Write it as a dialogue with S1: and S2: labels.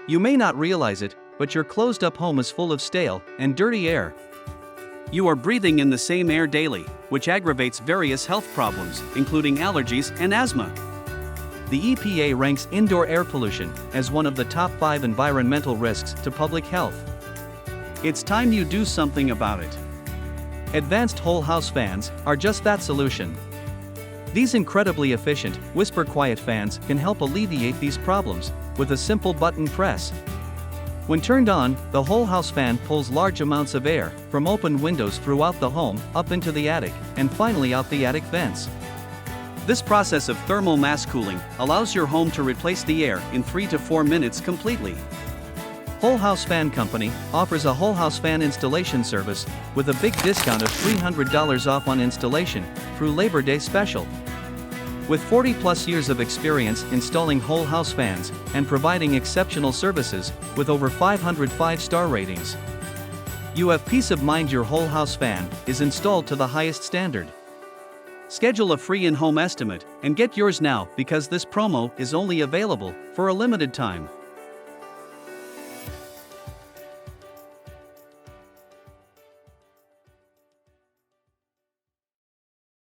S1: You may not realize it, but your closed-up home is full of stale and dirty air. You are breathing in the same air daily, which aggravates various health problems, including allergies and asthma. The EPA ranks indoor air pollution as one of the top 5 environmental risks to public health. It's time you do something about it. Advanced whole house fans are just that solution. These incredibly efficient, whisper-quiet fans can help alleviate these problems with a simple button press. When turned on, the whole house fan pulls large amounts of air from open windows throughout the home, up into the attic, and finally out the attic vents. This process of thermal mass cooling allows your home to replace the air in 3 to 4 minutes completely. Whole House Fan Company offers a whole house fan installation service with a big discount of $300 off on installation through Labor Day special. With 40+ years of experience installing whole house fans and providing exceptional services with over 500 5-star ratings, you have peace of mind your whole house fan is installed to the highest standard. Schedule a free in-home estimate and get yours now because this promo is only available for a limited time.